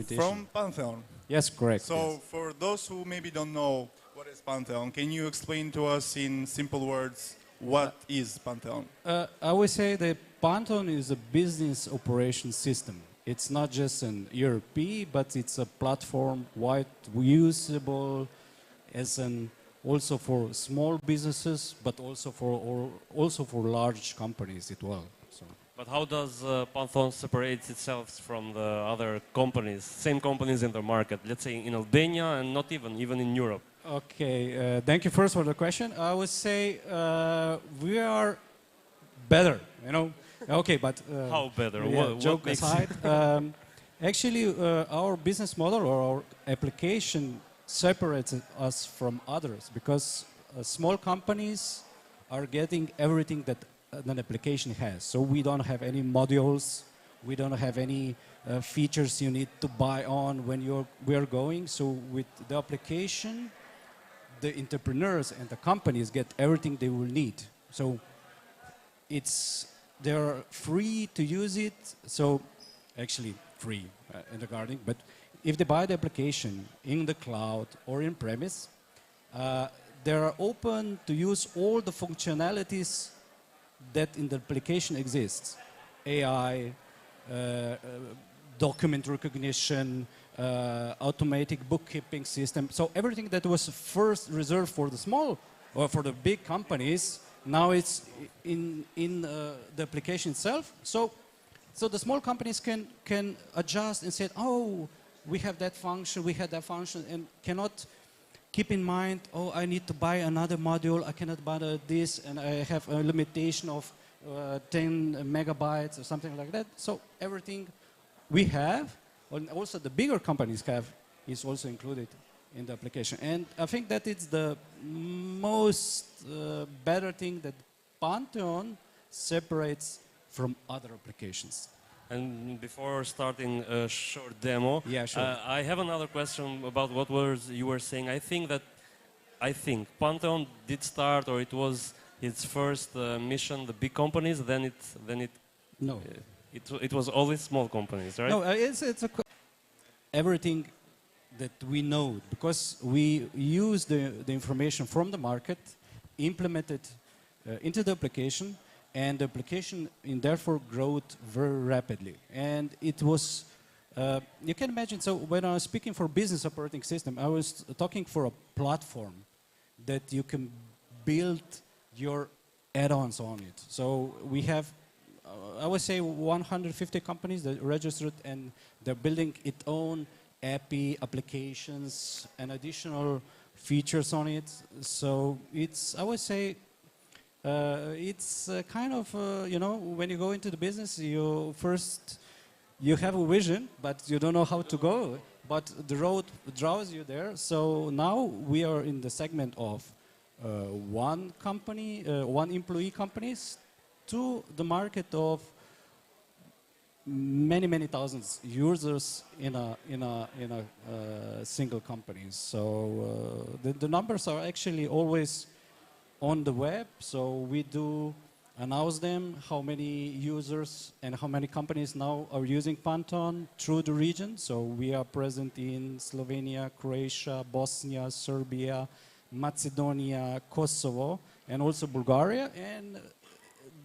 From Pantheon. Yes, correct. So yes. for those who maybe don't know what is Pantheon, can you explain to us in simple words what is Pantheon? I would say that Pantheon is a business operation system. It's not just an ERP, but it's a platform wide usable as an also for small businesses, but also for large companies as well. So. But how does Pantheon separate itself from the other companies, same companies in the market, let's say in Albania and not even in Europe? Okay, thank you first for the question. I would say we are better, you know. Okay, but how better? Yeah, what joke makes aside, actually, our business model or our application separates us from others because small companies are getting everything that an application has. So we don't have any modules, we don't have any features you need to buy on when we are going. So with the application, the entrepreneurs and the companies get everything they will need. So they're free to use it. So actually free in the gardening, but if they buy the application in the cloud or in premise, they're open to use all the functionalities that in the application exists. AI, document recognition, automatic bookkeeping system. So everything that was first reserved for the small or for the big companies, now it's in the application itself. So the small companies can adjust and say, oh, we have that function, we have that function, and cannot keep in mind, oh, I need to buy another module, I cannot buy this, and I have a limitation of 10 megabytes or something like that. So everything we have, and also the bigger companies have, is also included in the application. And I think that it's the most better thing that Pantheon separates from other applications. And before starting a short demo, yeah, sure. I have another question about what you were saying. I think Pantheon did start, or it was its first mission, the big companies. Then it no, it was always small companies, right? No, it's everything that we know, because we use the information from the market, implement it into the application, and the application therefore growth very rapidly. And it was, you can imagine, so when I was speaking for business operating system, I was talking for a platform that you can build your add-ons on it. So we have, I would say 150 companies that registered, and they're building its own API applications and additional features on it. So it's, I would say, it's kind of, you know, when you go into the business, you have a vision, but you don't know how to go. But the road draws you there. So now we are in the segment of one company, one employee companies, to the market of many thousands users in a single company. So the numbers are actually always on the web, so we do announce them, how many users and how many companies now are using Pantheon through the region. So we are present in Slovenia, Croatia, Bosnia, Serbia, Macedonia, Kosovo, and also Bulgaria. And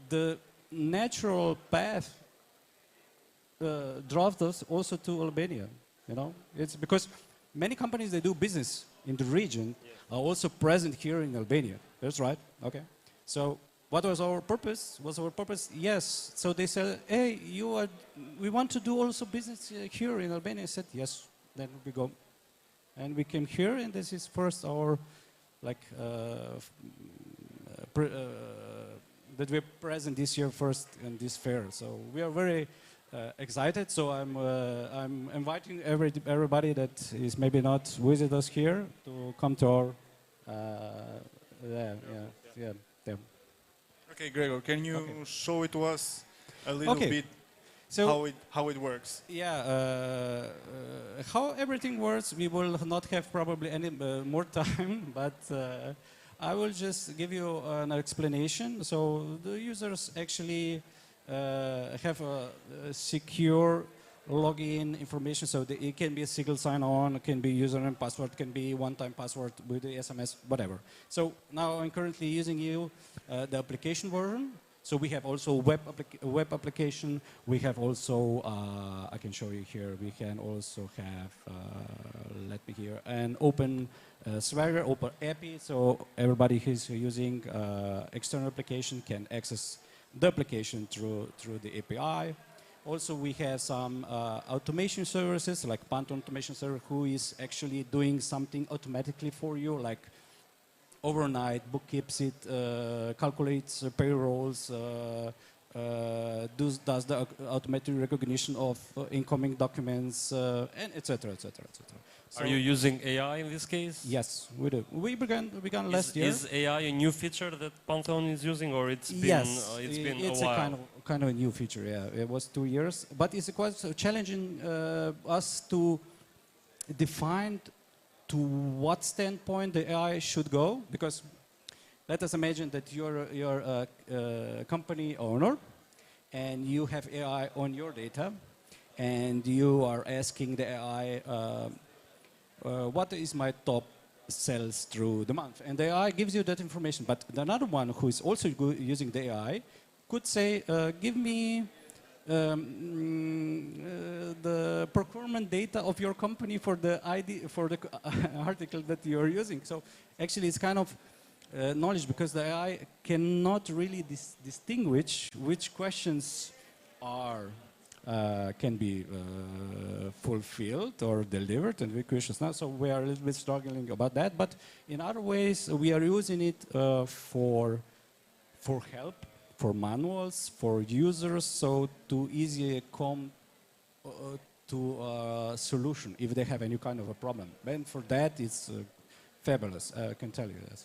the natural path draws us also to Albania. You know, it's because many companies that do business in the region are also present here in Albania. That's right. Okay. So what was our purpose? Yes. So they said, hey, we want to do also business here in Albania. I said, yes. Then we go. And we came here, and this is first our, like, that we're present this year first in this fair. So we are very excited. So I'm inviting everybody that is maybe not visit us here to come to our yeah. Okay, Gregor, can you show it to us a little bit, so how it works? Yeah, how everything works, we will not have probably any more time, but I will just give you an explanation. So the users actually have a secure login information. So it can be a single sign-on, it can be username, password, can be one-time password with the SMS, whatever. So now I'm currently using the application version. So we have also web application. We have also, I can show you here, we can also have, let me here, an open Swagger, open API. So everybody who's using external application can access the application through the API. Also, we have some automation services like Pantheon Automation Server, who is actually doing something automatically for you, like overnight, bookkeeps it, calculates payrolls, does the automatic recognition of incoming documents, and etc., etc., etc. Are you using AI in this case? Yes, we do. We began last year. Is AI a new feature that Pantheon is using, or it's been it's a while? a kind of a new feature. Yeah, it was 2 years, but it's quite challenging us to define to what standpoint the AI should go, because let us imagine that you're a company owner and you have AI on your data, and you are asking the AI. What is my top sales through the month? And the AI gives you that information. But another one who is also using the AI could say, give me the procurement data of your company for the ID for the article that you're using. So actually, it's kind of knowledge, because the AI cannot really distinguish which questions are can be fulfilled or delivered, and which questions not. So we are a little bit struggling about that. But in other ways, we are using it for help, for manuals, for users, so to easily come to a solution if they have any kind of a problem. And for that, it's fabulous. I can tell you that.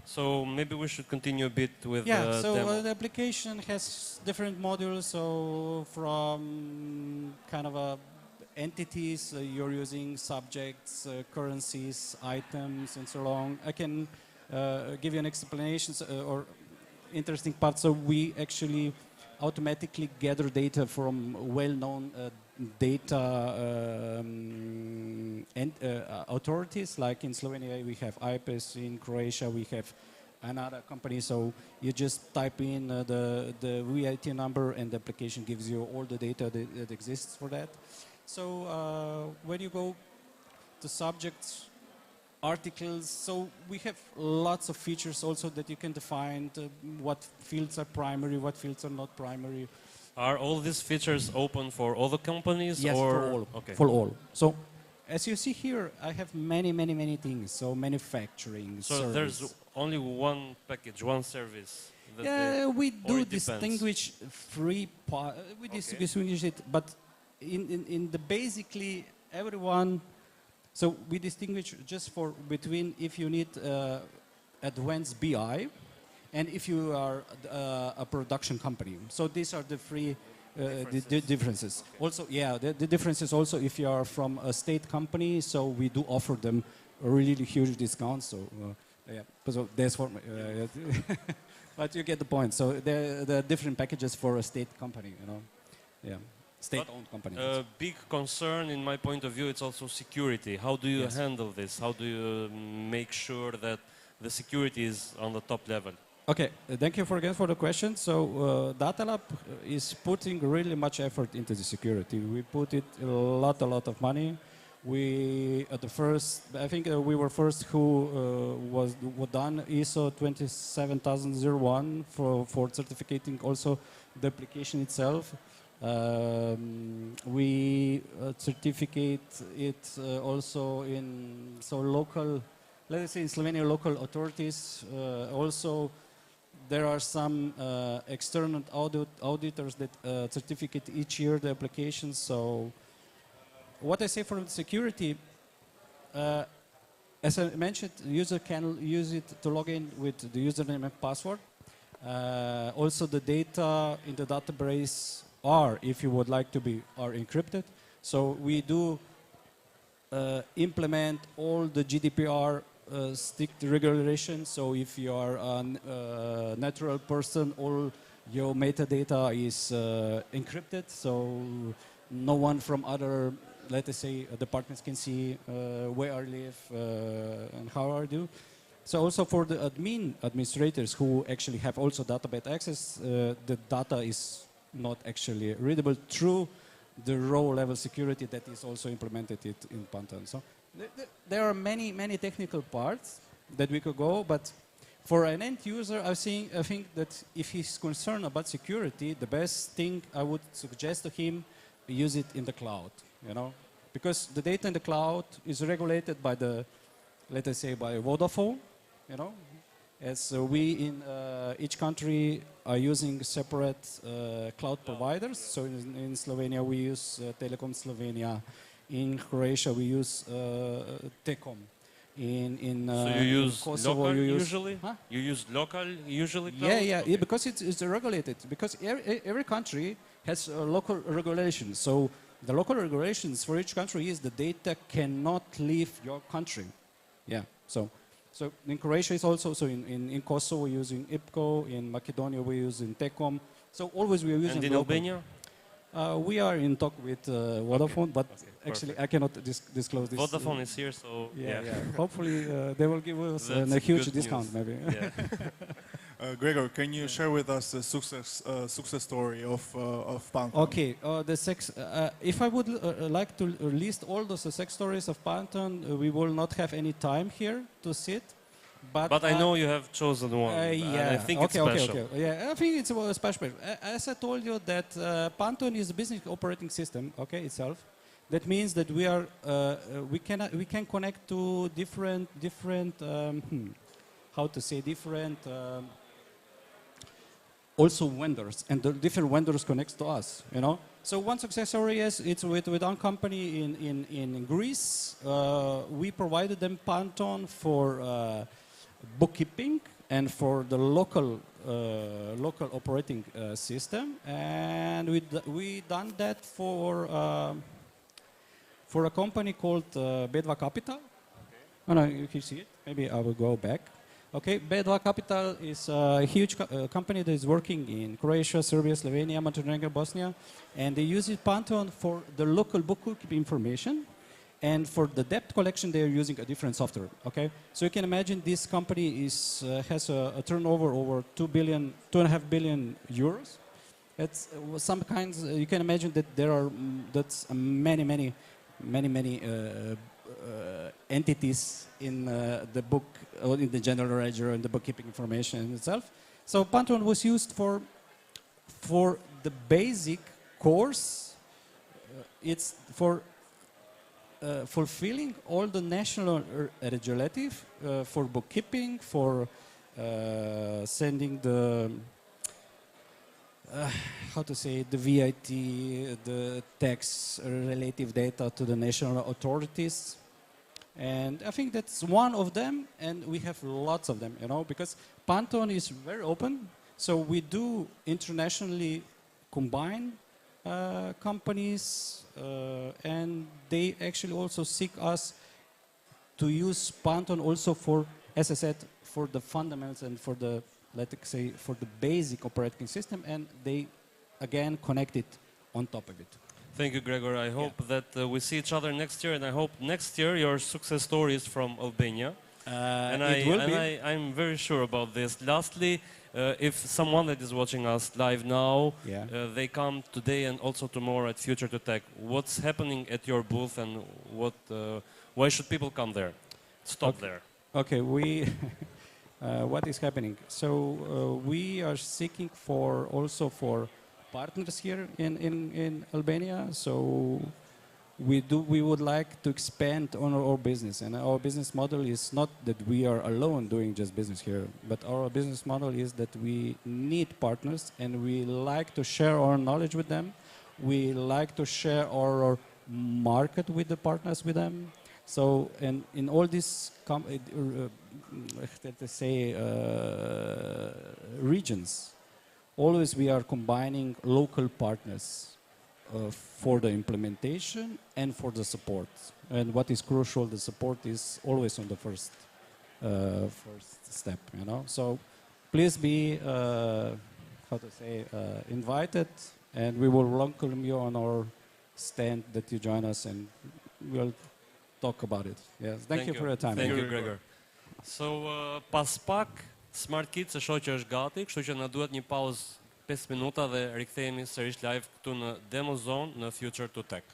So maybe we should continue a bit with the demo. The application has different modules. So from kind of entities, you're using subjects, currencies, items, and so on. I can give you an explanation or interesting part. So we actually automatically gather data from well-known data authorities. Like in Slovenia, we have IPES. In Croatia, we have another company. So you just type in the VAT number, and the application gives you all the data that exists for that. So when you go to subjects, articles, so we have lots of features also that you can define what fields are primary, what fields are not primary. Are all these features open for all the companies? Yes, or? for all. Okay. For all. So as you see here, I have many things. So manufacturing, So service. there's only one package, one service. We do distinguish we distinguish it, but in the basically everyone. So we distinguish just between if you need advanced BI and if you are a production company. So these are the three differences. Okay. Also, yeah, the difference is also if you are from a state company, so we do offer them a really huge discount. So yeah, so there's but you get the point. So there are different packages for a state company, you know. Yeah. State-owned company. A big concern, in my point of view, it's also security. How do you handle this? How do you make sure that the security is on the top level? Okay, thank you again for the question. So Data Lab is putting really much effort into the security. We put it a lot of money. We at the first, I think we were first who was done ISO 27001 for certificating also the application itself. We certificate it also in local, let's say in Slovenia, local authorities. Also, there are some external auditors that certificate each year the application. So, what I say for security, as I mentioned, the user can use it to log in with the username and password. Also, the data in the database if you would like to be, are encrypted. So we do implement all the GDPR strict regulations. So if you are a natural person, all your metadata is encrypted. So no one from other, let us say, departments can see where I live and how I do. So also for the administrators who actually have also database access, the data is not actually readable through the row level security that is also implemented in Pantheon. So there are many technical parts that we could go, but for an end user, I think that if he's concerned about security, the best thing I would suggest to him, use it in the cloud, you know, because the data in the cloud is regulated by the, let us say, by Vodafone, you know, as we in each country are using separate cloud providers. So in Slovenia we use Telekom Slovenia. In Croatia we use Tekom. So you use Kosovo, local you use, usually? huh? You use local usually? Yeah, cloud? yeah, Okay. yeah, because it's regulated. Because every country has local regulations. So the local regulations for each country is the data cannot leave your country. Yeah. So in Croatia is also, so in Kosovo we're using IPCO, in Macedonia we're using Tekom. So always we're using And in local. Albania? We are in talk with Vodafone, but actually perfect. I cannot disclose this. Vodafone is here, so Yeah. Hopefully they will give us That's a huge good discount, news. maybe. Yeah. Gregor, can you share with us the success story of Pantheon? Okay, if I would like to list all the success stories of Pantheon, we will not have any time here to sit. But I know you have chosen one, and yeah. I think Okay, it's special. okay. Yeah, I think it's special. As I told you, that Pantheon is a business operating system. Okay, itself. That means that we can connect to different how to say different. Also vendors, and the different vendors connect to us, you know. So one success story is it's with one company in Greece. We provided them Pantheon for bookkeeping and for the local operating system, and we done that for a company called Bedva Capital. Okay. Oh no, you can see it. Maybe I will go back. Okay, Bedva Capital is a huge company that is working in Croatia, Serbia, Slovenia, Montenegro, Bosnia, and they use it Pantheon for the local bookkeeping information, and for the debt collection they are using a different software. Okay, so you can imagine this company has a turnover over 2.5 billion euros. It's some kinds. You can imagine that there are many entities in the book, or in the general ledger and the bookkeeping information itself. So Pantheon was used for the basic course. It's for fulfilling all the national legislative for bookkeeping, for sending the how to say, the VAT, the tax relative data to the national authorities. And I think that's one of them, and we have lots of them, you know, because Pantheon is very open. So we do internationally combine companies, and they actually also seek us to use Pantheon also for, as I said, for the fundamentals and for the, let's say, for the basic operating system, and they again connect it on top of it. Thank you, Gregor. I hope that we see each other next year, and I hope next year your success story is from Albania. I'm very sure about this. Lastly, if someone that is watching us live now, they come today and also tomorrow at Future2tech, what's happening at your booth, and why should people come there? Stop there. Okay, what is happening? So we are seeking for partners here in Albania. So we would like to expand on our business, and our business model is not that we are alone doing just business here, but our business model is that we need partners, and we like to share our knowledge with them. We like to share our market with the partners with them. So, and in all these regions, always we are combining local partners for the implementation and for the support. And what is crucial, the support is always on the first step, you know. So please be, invited, and we will welcome you on our stand that you join us and we'll talk about it. Yes, thank you for your time. Thank you, Gregor. So, pas pak, Smart Kids e shoh që është gati, kështu që na duhet një pauzë 5 minuta dhe rikthehemi sërish live këtu në Demo Zone në Future2Tech.